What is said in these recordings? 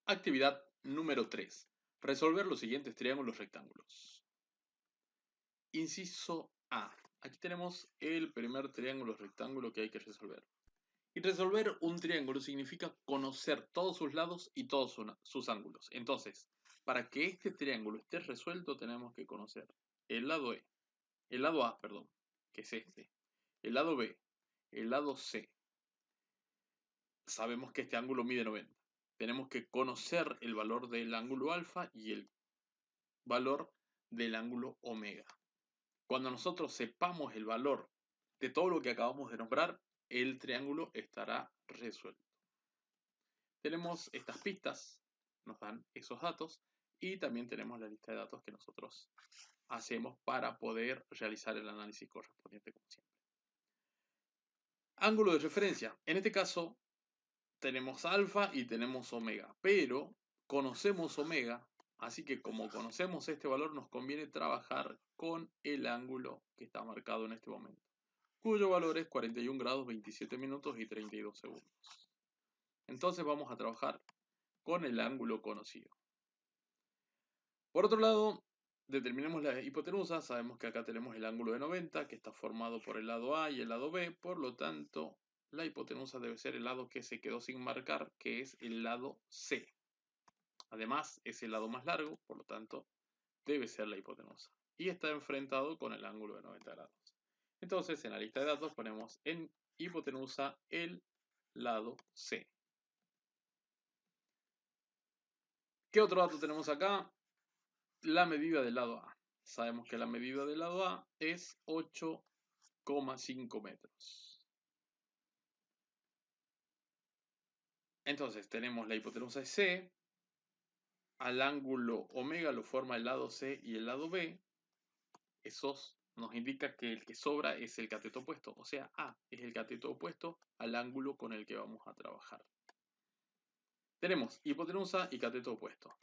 Actividad número 3. Resolver los siguientes triángulos rectángulos. Inciso A. Aquí tenemos el primer triángulo rectángulo que hay que resolver. Y resolver un triángulo significa conocer todos sus lados y todos sus ángulos. Entonces, para que este triángulo esté resuelto tenemos que conocer el lado el lado A, perdón, que es este, el lado B, el lado C. Sabemos que este ángulo mide 90. Tenemos que conocer el valor del ángulo alfa y el valor del ángulo omega. Cuando nosotros sepamos el valor de todo lo que acabamos de nombrar, el triángulo estará resuelto. Tenemos estas pistas, nos dan esos datos y también tenemos la lista de datos que nosotros hacemos para poder realizar el análisis correspondiente como siempre. Ángulo de referencia. En este caso tenemos alfa y tenemos omega, pero conocemos omega, así que como conocemos este valor nos conviene trabajar con el ángulo que está marcado en este momento, cuyo valor es 41 grados 27 minutos y 32 segundos. Entonces vamos a trabajar con el ángulo conocido. Por otro lado, determinemos la hipotenusa. Sabemos que acá tenemos el ángulo de 90 que está formado por el lado A y el lado B, por lo tanto la hipotenusa debe ser el lado que se quedó sin marcar, que es el lado C. Además, es el lado más largo, por lo tanto, debe ser la hipotenusa. Y está enfrentado con el ángulo de 90 grados. Entonces, en la lista de datos ponemos en hipotenusa el lado C. ¿Qué otro dato tenemos acá? La medida del lado A. Sabemos que la medida del lado A es 8,5 metros. Entonces, tenemos la hipotenusa de C. Al ángulo omega lo forma el lado C y el lado B. Esos nos indica que el que sobra es el cateto opuesto, o sea, A es el cateto opuesto al ángulo con el que vamos a trabajar. Tenemos hipotenusa y cateto opuesto.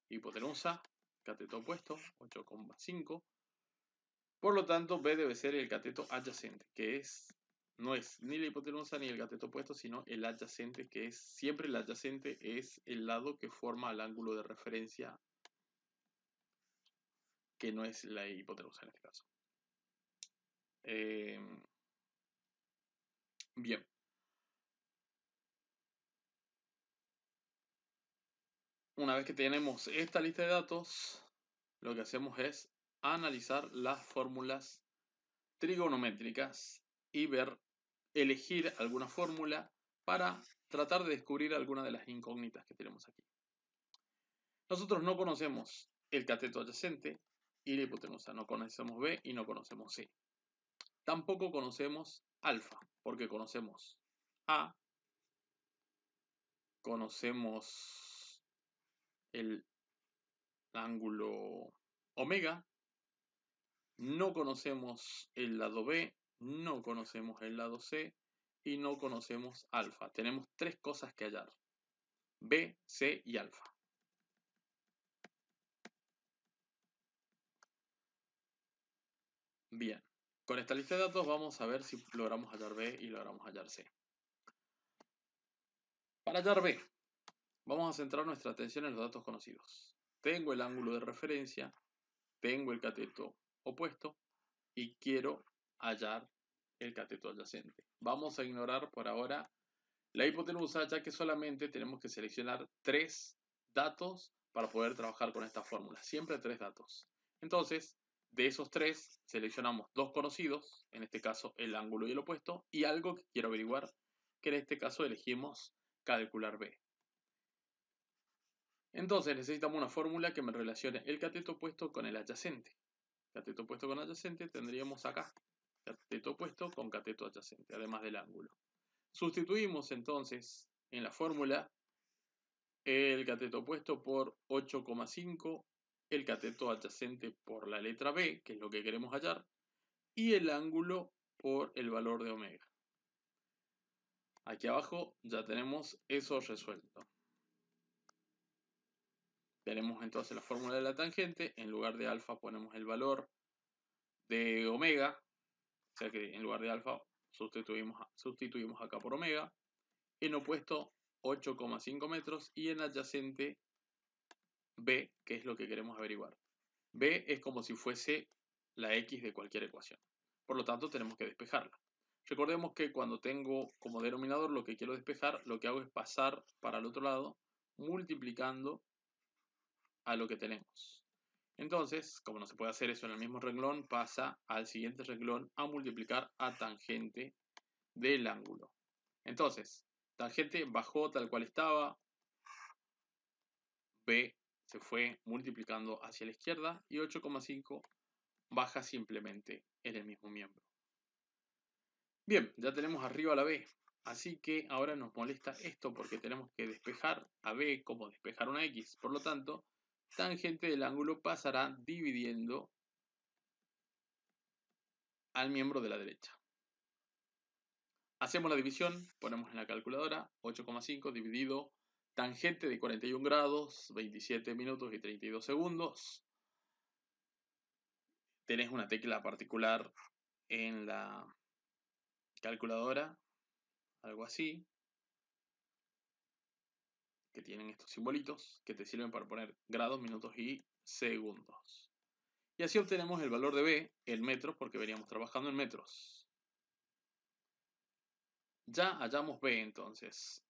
Hipotenusa, cateto opuesto, 8,5. Por lo tanto, B debe ser el cateto adyacente, que no es ni la hipotenusa ni el cateto opuesto, sino el adyacente, que es siempre el adyacente, es el lado que forma el ángulo de referencia, que no es la hipotenusa en este caso. Bien. Una vez que tenemos esta lista de datos, lo que hacemos es analizar las fórmulas trigonométricas y elegir alguna fórmula para tratar de descubrir alguna de las incógnitas que tenemos aquí. Nosotros no conocemos el cateto adyacente y la hipotenusa, no conocemos B y no conocemos C. Tampoco conocemos alfa, porque conocemos A, conocemos el ángulo omega, no conocemos el lado B, no conocemos el lado C y no conocemos alfa. Tenemos tres cosas que hallar: B, C y alfa. Bien, con esta lista de datos vamos a ver si logramos hallar B y logramos hallar C. Para hallar B, vamos a centrar nuestra atención en los datos conocidos. Tengo el ángulo de referencia, tengo el cateto opuesto y quiero hallar el cateto adyacente. Vamos a ignorar por ahora la hipotenusa, ya que solamente tenemos que seleccionar tres datos para poder trabajar con esta fórmula. Siempre tres datos. Entonces, de esos tres, seleccionamos dos conocidos, en este caso el ángulo y el opuesto, y algo que quiero averiguar, que en este caso elegimos calcular B. Entonces necesitamos una fórmula que me relacione el cateto opuesto con el adyacente. Cateto opuesto con adyacente tendríamos acá. Cateto opuesto con cateto adyacente, además del ángulo. Sustituimos entonces en la fórmula el cateto opuesto por 8,5, el cateto adyacente por la letra B, que es lo que queremos hallar, y el ángulo por el valor de omega. Aquí abajo ya tenemos eso resuelto. Tenemos entonces la fórmula de la tangente. En lugar de alfa ponemos el valor de omega, o sea que en lugar de alfa sustituimos acá por omega. En opuesto 8,5 metros y en adyacente B, que es lo que queremos averiguar. B es como si fuese la X de cualquier ecuación. Por lo tanto, tenemos que despejarla. Recordemos que cuando tengo como denominador lo que quiero despejar, lo que hago es pasar para el otro lado multiplicando a lo que tenemos. Entonces, como no se puede hacer eso en el mismo renglón, pasa al siguiente renglón a multiplicar a tangente del ángulo. Entonces, tangente bajó tal cual estaba, B se fue multiplicando hacia la izquierda y 8,5 baja simplemente en el mismo miembro. Bien, ya tenemos arriba la B, así que ahora nos molesta esto porque tenemos que despejar a B como despejar una X. Por lo tanto, tangente del ángulo pasará dividiendo al miembro de la derecha. Hacemos la división, ponemos en la calculadora 8,5 dividido tangente de 41 grados, 27 minutos y 32 segundos. Tenés una tecla particular en la calculadora, algo así, que tienen estos simbolitos que te sirven para poner grados, minutos y segundos. Y así obtenemos el valor de B en metros porque veníamos trabajando en metros. Ya hallamos B entonces.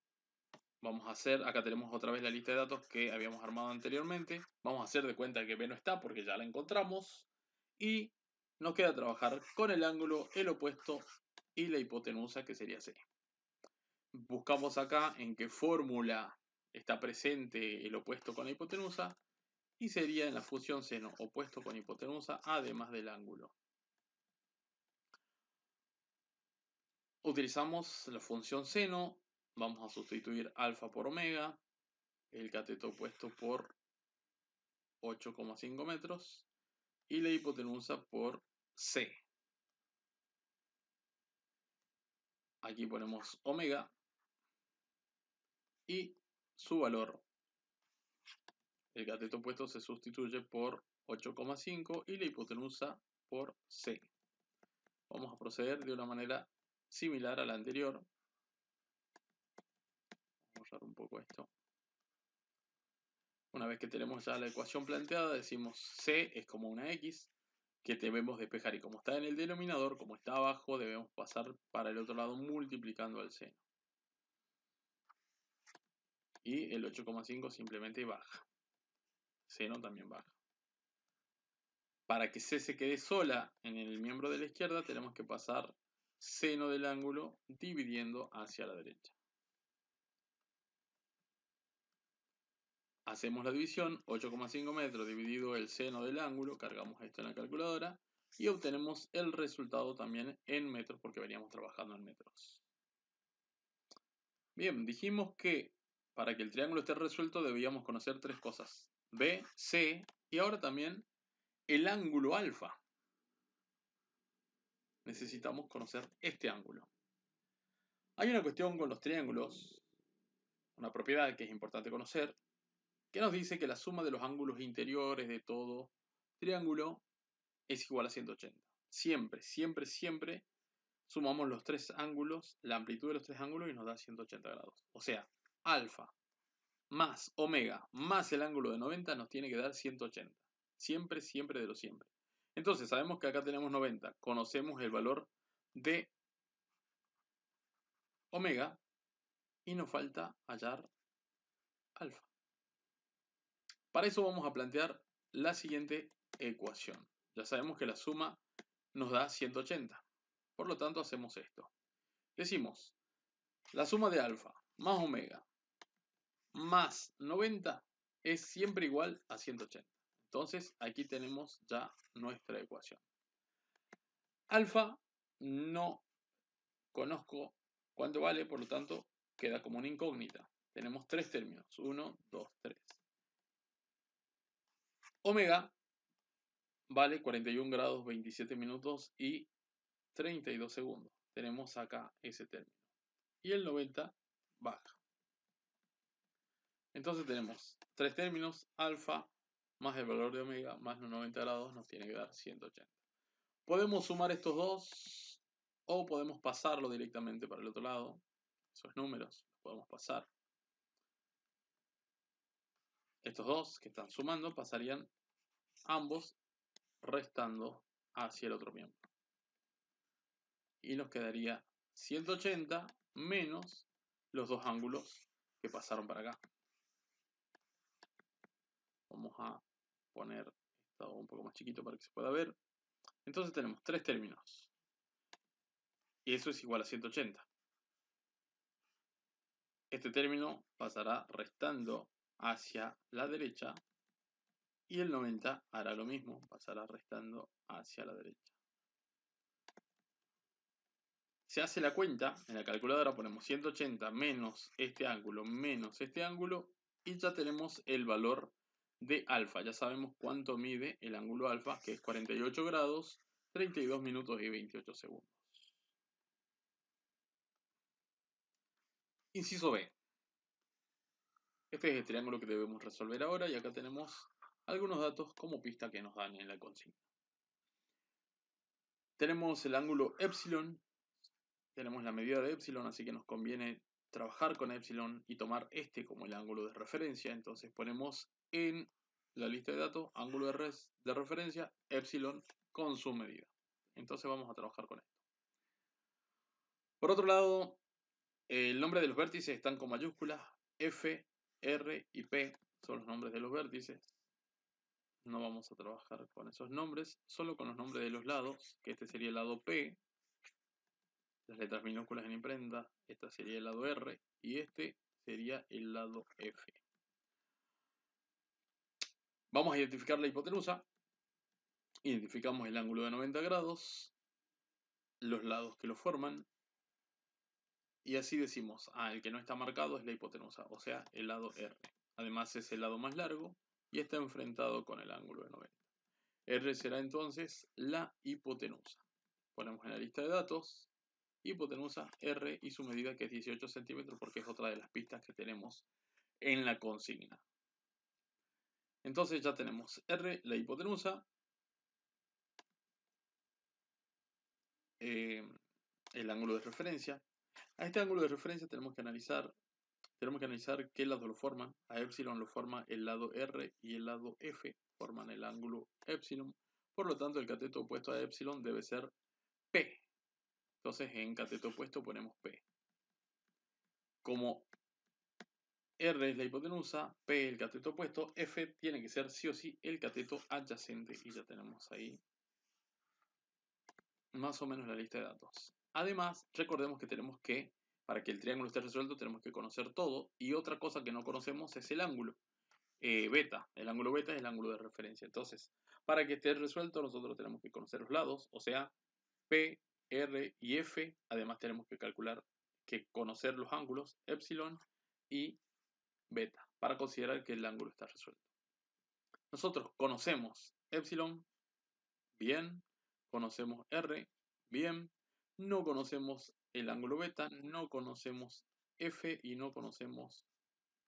Vamos a hacer, acá tenemos otra vez la lista de datos que habíamos armado anteriormente. Vamos a hacer de cuenta que B no está porque ya la encontramos. Y nos queda trabajar con el ángulo, el opuesto y la hipotenusa que sería C. Buscamos acá en qué fórmula está presente el opuesto con la hipotenusa y sería en la función seno opuesto con hipotenusa además del ángulo. Utilizamos la función seno, vamos a sustituir alfa por omega, el cateto opuesto por 8,5 metros y la hipotenusa por C. Aquí ponemos omega y su valor. El cateto opuesto se sustituye por 8,5 y la hipotenusa por C. Vamos a proceder de una manera similar a la anterior. Vamos a borrar un poco esto. Una vez que tenemos ya la ecuación planteada, decimos C es como una X que debemos despejar y como está en el denominador, como está abajo, debemos pasar para el otro lado multiplicando al seno. Y el 8,5 simplemente baja. Seno también baja. Para que C se quede sola en el miembro de la izquierda, tenemos que pasar seno del ángulo dividiendo hacia la derecha. Hacemos la división, 8,5 metros dividido el seno del ángulo, cargamos esto en la calculadora y obtenemos el resultado también en metros porque veníamos trabajando en metros. Bien, dijimos que para que el triángulo esté resuelto debíamos conocer tres cosas: B, C y ahora también el ángulo alfa. Necesitamos conocer este ángulo. Hay una cuestión con los triángulos, una propiedad que es importante conocer, que nos dice que la suma de los ángulos interiores de todo triángulo es igual a 180. Siempre, siempre, siempre sumamos los tres ángulos, la amplitud de los tres ángulos y nos da 180 grados. O sea, alfa más omega más el ángulo de 90 nos tiene que dar 180. Siempre, siempre de lo siempre. Entonces, sabemos que acá tenemos 90. Conocemos el valor de omega y nos falta hallar alfa. Para eso vamos a plantear la siguiente ecuación. Ya sabemos que la suma nos da 180. Por lo tanto, hacemos esto. Decimos, la suma de alfa más omega más 90 es siempre igual a 180. Entonces, aquí tenemos ya nuestra ecuación. Alfa no conozco cuánto vale, por lo tanto, queda como una incógnita. Tenemos tres términos, 1, 2, 3. Omega vale 41 grados, 27 minutos y 32 segundos. Tenemos acá ese término. Y el 90 baja. Entonces tenemos tres términos, alfa más el valor de omega más los 90 grados nos tiene que dar 180. Podemos sumar estos dos o podemos pasarlo directamente para el otro lado. Esos números los podemos pasar. Estos dos que están sumando pasarían ambos restando hacia el otro miembro. Y nos quedaría 180 menos los dos ángulos que pasaron para acá. Vamos a poner esto un poco más chiquito para que se pueda ver. Entonces tenemos tres términos. Y eso es igual a 180. Este término pasará restando hacia la derecha y el 90 hará lo mismo, pasará restando hacia la derecha. Se hace la cuenta, en la calculadora ponemos 180 menos este ángulo y ya tenemos el valor de alfa. Ya sabemos cuánto mide el ángulo alfa, que es 48 grados, 32 minutos y 28 segundos. Inciso B. Este es el triángulo que debemos resolver ahora y acá tenemos algunos datos como pista que nos dan en la consigna. Tenemos el ángulo epsilon, tenemos la medida de epsilon, así que nos conviene trabajar con epsilon y tomar este como el ángulo de referencia. Entonces ponemos en la lista de datos ángulo de referencia epsilon con su medida. Entonces vamos a trabajar con esto. Por otro lado, el nombre de los vértices están con mayúsculas. F, R y P son los nombres de los vértices. No vamos a trabajar con esos nombres, solo con los nombres de los lados, que este sería el lado P, las letras minúsculas en imprenta, este sería el lado R y este sería el lado F. Vamos a identificar la hipotenusa. Identificamos el ángulo de 90 grados, los lados que lo forman, y así decimos, el que no está marcado es la hipotenusa, o sea, el lado R. Además es el lado más largo y está enfrentado con el ángulo de 90. R será entonces la hipotenusa. Ponemos en la lista de datos hipotenusa R y su medida, que es 18 centímetros, porque es otra de las pistas que tenemos en la consigna. Entonces ya tenemos R, la hipotenusa, el ángulo de referencia. A este ángulo de referencia tenemos que analizar qué lado lo forman. A epsilon lo forma el lado R y el lado F forman el ángulo epsilon. Por lo tanto, el cateto opuesto a epsilon debe ser P. Entonces, en cateto opuesto ponemos P. Como R es la hipotenusa, P el cateto opuesto, F tiene que ser sí o sí el cateto adyacente. Y ya tenemos ahí más o menos la lista de datos. Además, recordemos que para que el triángulo esté resuelto, tenemos que conocer todo. Y otra cosa que no conocemos es el ángulo beta. El ángulo beta es el ángulo de referencia. Entonces, para que esté resuelto, nosotros tenemos que conocer los lados, o sea, P, R y F. Además, tenemos que conocer los ángulos epsilon y beta para considerar que el ángulo está resuelto. Nosotros conocemos epsilon, bien, conocemos R, bien, no conocemos el ángulo beta, no conocemos F y no conocemos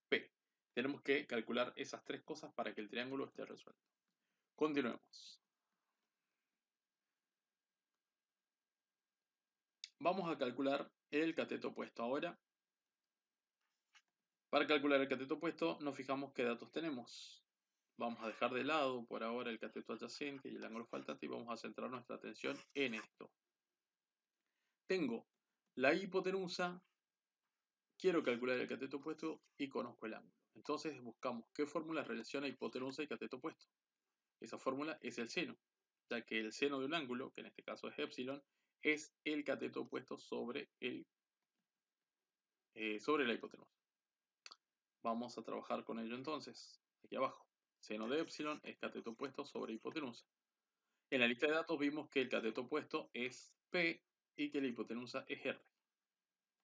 P. Tenemos que calcular esas tres cosas para que el triángulo esté resuelto. Continuemos. Vamos a calcular el cateto opuesto ahora. Para calcular el cateto opuesto nos fijamos qué datos tenemos. Vamos a dejar de lado por ahora el cateto adyacente y el ángulo faltante y vamos a centrar nuestra atención en esto. Tengo la hipotenusa, quiero calcular el cateto opuesto y conozco el ángulo. Entonces buscamos qué fórmula relaciona hipotenusa y cateto opuesto. Esa fórmula es el seno, ya que el seno de un ángulo, que en este caso es epsilon, es el cateto opuesto sobre la hipotenusa. Vamos a trabajar con ello entonces, aquí abajo. Seno de epsilon es cateto opuesto sobre hipotenusa. En la lista de datos vimos que el cateto opuesto es P y que la hipotenusa es R.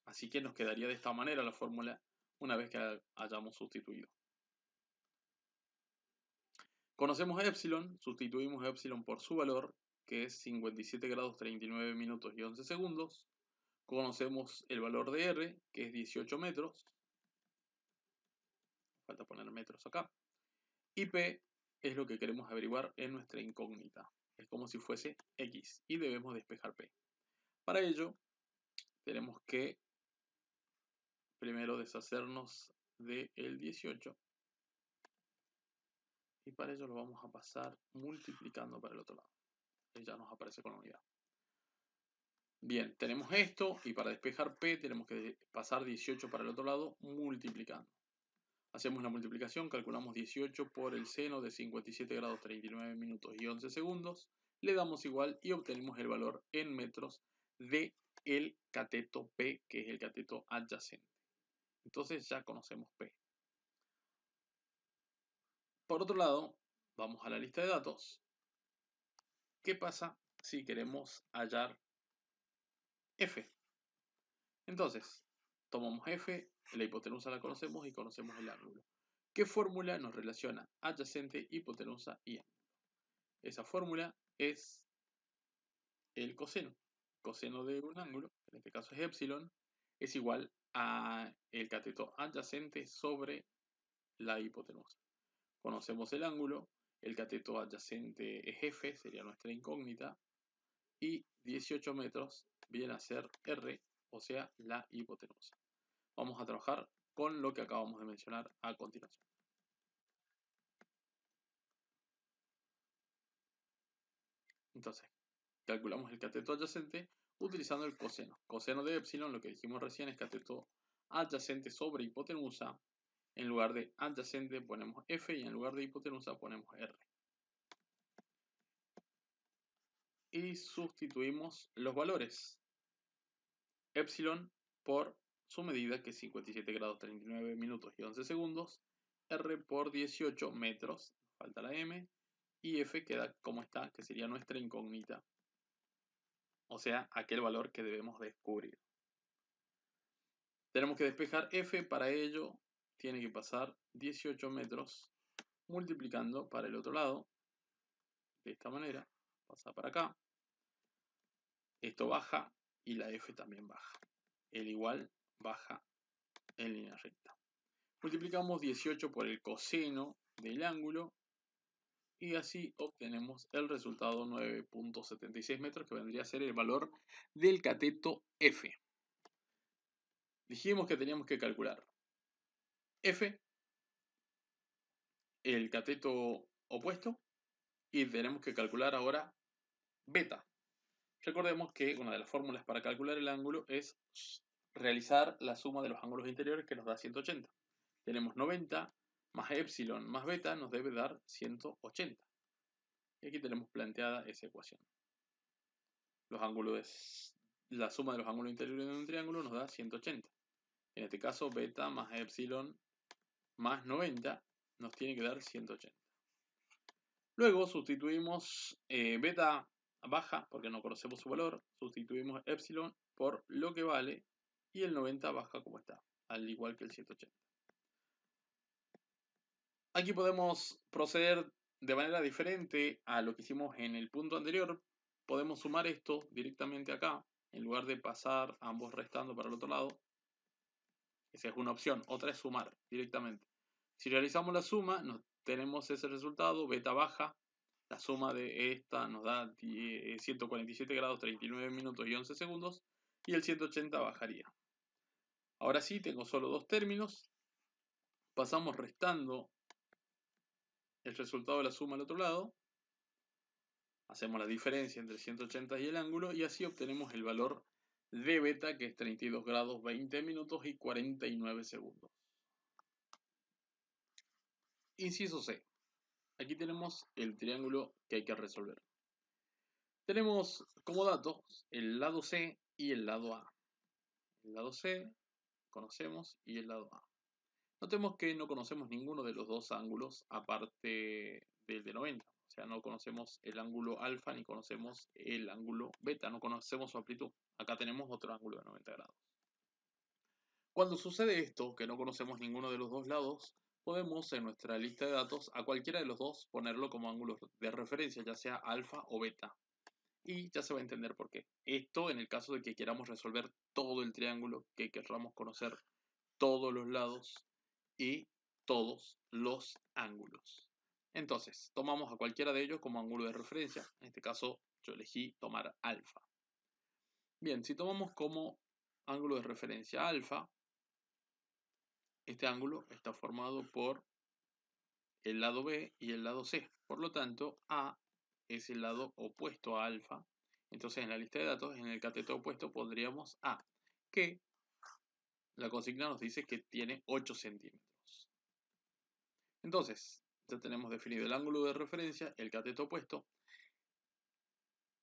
Así que nos quedaría de esta manera la fórmula una vez que hayamos sustituido. Conocemos a epsilon, sustituimos a epsilon por su valor, que es 57 grados 39 minutos y 11 segundos. Conocemos el valor de R, que es 18 metros. Falta poner metros acá. Y P es lo que queremos averiguar en nuestra incógnita. Es como si fuese X y debemos despejar P. Para ello, tenemos que primero deshacernos del 18 y para ello lo vamos a pasar multiplicando para el otro lado. Y ya nos aparece con la unidad. Bien, tenemos esto y para despejar P tenemos que pasar 18 para el otro lado multiplicando. Hacemos la multiplicación, calculamos 18 por el seno de 57 grados 39 minutos y 11 segundos. Le damos igual y obtenemos el valor en metros de el cateto P, que es el cateto adyacente. Entonces ya conocemos P. Por otro lado, vamos a la lista de datos. ¿Qué pasa si queremos hallar F? Entonces, tomamos F, la hipotenusa la conocemos y conocemos el ángulo. ¿Qué fórmula nos relaciona adyacente, hipotenusa y ángulo? Esa fórmula es el coseno. Coseno de un ángulo, en este caso es epsilon, es igual a el cateto adyacente sobre la hipotenusa. Conocemos el ángulo, el cateto adyacente es F, sería nuestra incógnita, y 18 metros viene a ser R, o sea, la hipotenusa. Vamos a trabajar con lo que acabamos de mencionar a continuación. Entonces, calculamos el cateto adyacente utilizando el coseno. Coseno de epsilon, lo que dijimos recién, es cateto adyacente sobre hipotenusa. En lugar de adyacente ponemos F y en lugar de hipotenusa ponemos R. Y sustituimos los valores. Epsilon por su medida, que es 57 grados 39 minutos y 11 segundos. R por 18 metros, falta la M. Y F queda como está, que sería nuestra incógnita. O sea, aquel valor que debemos descubrir. Tenemos que despejar F, para ello tiene que pasar 18 metros multiplicando para el otro lado. De esta manera, pasa para acá. Esto baja y la F también baja. El igual baja en línea recta. Multiplicamos 18 por el coseno del ángulo y así obtenemos el resultado 9.76 metros, que vendría a ser el valor del cateto F. Dijimos que teníamos que calcular F, el cateto opuesto, y tenemos que calcular ahora beta. Recordemos que una de las fórmulas para calcular el ángulo es realizar la suma de los ángulos interiores, que nos da 180. Tenemos 90 más epsilon más beta nos debe dar 180. Y aquí tenemos planteada esa ecuación. La suma de los ángulos interiores de un triángulo nos da 180. En este caso, beta más epsilon más 90 nos tiene que dar 180. Luego sustituimos beta baja, porque no conocemos su valor, sustituimos epsilon por lo que vale y el 90 baja como está, al igual que el 180. Aquí podemos proceder de manera diferente a lo que hicimos en el punto anterior. Podemos sumar esto directamente acá, en lugar de pasar ambos restando para el otro lado. Esa es una opción, otra es sumar directamente. Si realizamos la suma, tenemos ese resultado, beta baja. La suma de esta nos da 147 grados 39 minutos y 11 segundos. Y el 180 bajaría. Ahora sí, tengo solo dos términos. Pasamos restando el resultado de la suma al otro lado. Hacemos la diferencia entre 180 y el ángulo y así obtenemos el valor de beta, que es 32 grados 20 minutos y 49 segundos. Inciso C. Aquí tenemos el triángulo que hay que resolver. Tenemos como datos el lado C y el lado A. El lado C conocemos y el lado A. Notemos que no conocemos ninguno de los dos ángulos aparte del de 90. O sea, no conocemos el ángulo alfa ni conocemos el ángulo beta. No conocemos su amplitud. Acá tenemos otro ángulo de 90 grados. Cuando sucede esto, que no conocemos ninguno de los dos lados, podemos en nuestra lista de datos a cualquiera de los dos ponerlo como ángulo de referencia, ya sea alfa o beta. Y ya se va a entender por qué. Esto en el caso de que queramos resolver todo el triángulo, que queramos conocer todos los lados y todos los ángulos. Entonces, tomamos a cualquiera de ellos como ángulo de referencia. En este caso, yo elegí tomar alfa. Bien, si tomamos como ángulo de referencia alfa, este ángulo está formado por el lado B y el lado C. Por lo tanto, A es el lado opuesto a alfa. Entonces, en la lista de datos, en el cateto opuesto, pondríamos A, que la consigna nos dice que tiene 8 centímetros. Entonces, ya tenemos definido el ángulo de referencia, el cateto opuesto.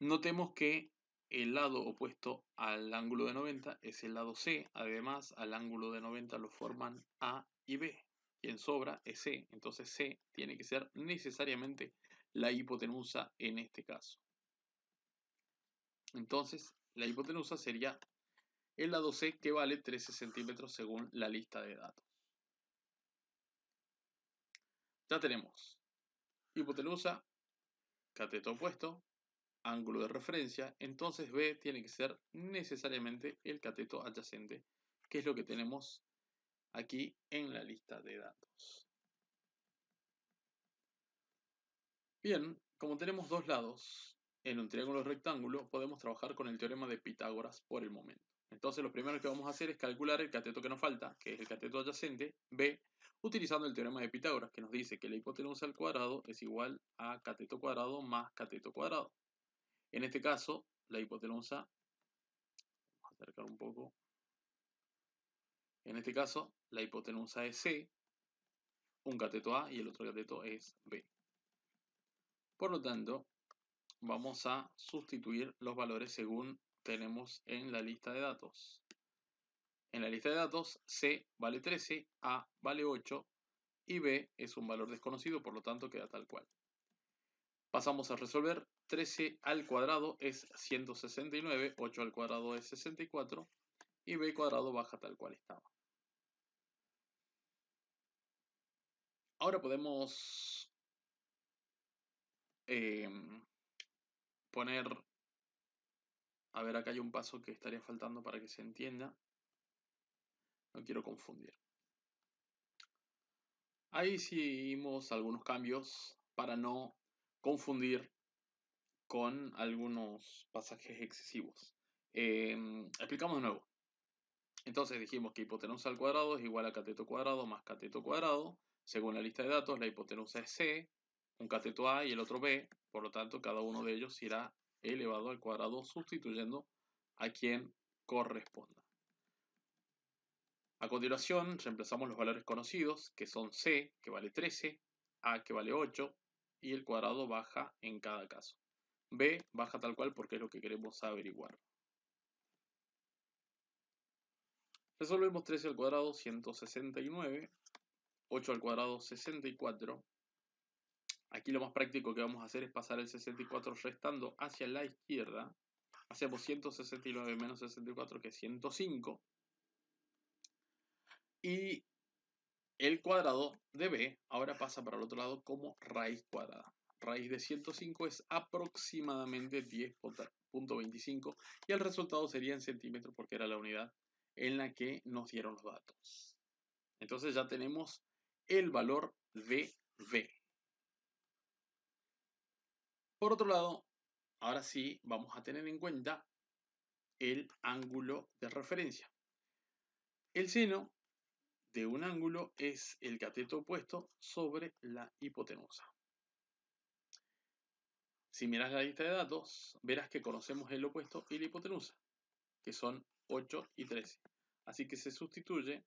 Notemos que el lado opuesto al ángulo de 90 es el lado C. Además, al ángulo de 90 lo forman A y B. Quien sobra es C. Entonces C tiene que ser necesariamente la hipotenusa en este caso. Entonces, la hipotenusa sería el lado C, que vale 13 centímetros según la lista de datos. Ya tenemos hipotenusa, cateto opuesto, ángulo de referencia. Entonces B tiene que ser necesariamente el cateto adyacente, que es lo que tenemos aquí en la lista de datos. Bien, como tenemos dos lados en un triángulo rectángulo, podemos trabajar con el teorema de Pitágoras por el momento. Entonces lo primero que vamos a hacer es calcular el cateto que nos falta, que es el cateto adyacente, B, utilizando el teorema de Pitágoras, que nos dice que la hipotenusa al cuadrado es igual a cateto cuadrado más cateto cuadrado. En este caso, la hipotenusa, vamos a acercar un poco, en este caso, la hipotenusa es C, un cateto A y el otro cateto es B. Por lo tanto, vamos a sustituir los valores según tenemos en la lista de datos. En la lista de datos, C vale 13, A vale 8 y B es un valor desconocido, por lo tanto queda tal cual. Pasamos a resolver. 13 al cuadrado es 169, 8 al cuadrado es 64 y B cuadrado baja tal cual estaba. Ahora podemos poner, a ver, acá hay un paso que estaría faltando para que se entienda. No quiero confundir. Ahí hicimos algunos cambios para no confundir con algunos pasajes excesivos. Explicamos de nuevo. Entonces dijimos que hipotenusa al cuadrado es igual a cateto cuadrado más cateto cuadrado. Según la lista de datos, la hipotenusa es C, un cateto A y el otro B. Por lo tanto, cada uno de ellos irá elevado al cuadrado sustituyendo a quien corresponda. A continuación, reemplazamos los valores conocidos, que son C, que vale 13, A, que vale 8, y el cuadrado baja en cada caso. B baja tal cual porque es lo que queremos averiguar. Resolvemos 13 al cuadrado, 169, 8 al cuadrado, 64. Aquí lo más práctico que vamos a hacer es pasar el 64 restando hacia la izquierda. Hacemos 169 menos 64, que es 105. Y el cuadrado de B ahora pasa para el otro lado como raíz cuadrada. Raíz de 105 es aproximadamente 10.25 y el resultado sería en centímetros porque era la unidad en la que nos dieron los datos. Entonces ya tenemos el valor de B. Por otro lado, ahora sí vamos a tener en cuenta el ángulo de referencia. El seno de un ángulo es el cateto opuesto sobre la hipotenusa. Si miras la lista de datos, verás que conocemos el opuesto y la hipotenusa, que son 8 y 13. Así que se sustituye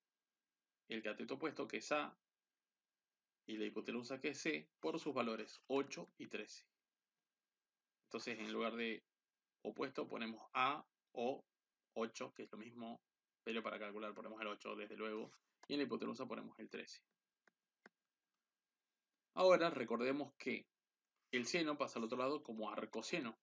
el cateto opuesto, que es A, y la hipotenusa, que es C, por sus valores 8 y 13. Entonces, en lugar de opuesto ponemos A o 8, que es lo mismo, pero para calcular ponemos el 8 desde luego, y en la hipotenusa ponemos el 13. Ahora recordemos que el seno pasa al otro lado como arcoseno.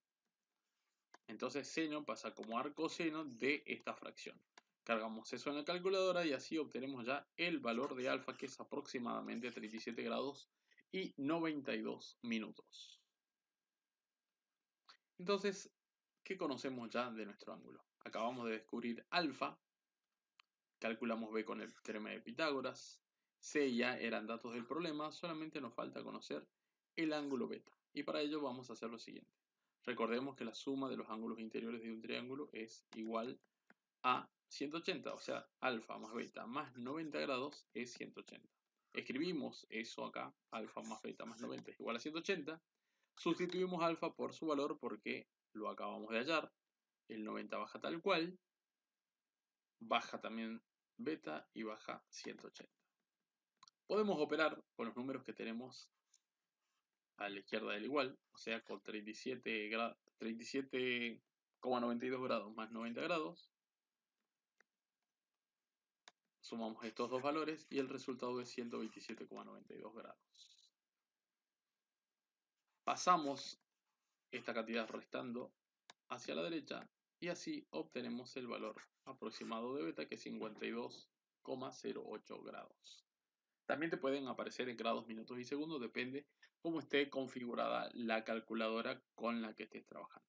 Entonces seno pasa como arcoseno de esta fracción. Cargamos eso en la calculadora y así obtenemos ya el valor de alfa, que es aproximadamente 37 grados y 92 minutos. Entonces, ¿qué conocemos ya de nuestro ángulo? Acabamos de descubrir alfa, calculamos B con el teorema de Pitágoras, C ya eran datos del problema, solamente nos falta conocer el ángulo beta. Y para ello vamos a hacer lo siguiente. Recordemos que la suma de los ángulos interiores de un triángulo es igual a 180, o sea, alfa más beta más 90 grados es 180. escribimos eso acá, alfa más beta más 90 es igual a 180. Sustituimos alfa por su valor porque lo acabamos de hallar. El 90 baja tal cual. Baja también beta y baja 180. Podemos operar con los números que tenemos a la izquierda del igual, o sea, con 37,92 grados más 90 grados. Sumamos estos dos valores y el resultado es 127,92 grados. Pasamos esta cantidad restando hacia la derecha y así obtenemos el valor aproximado de beta, que es 52,08 grados. También te pueden aparecer en grados, minutos y segundos, depende cómo esté configurada la calculadora con la que estés trabajando.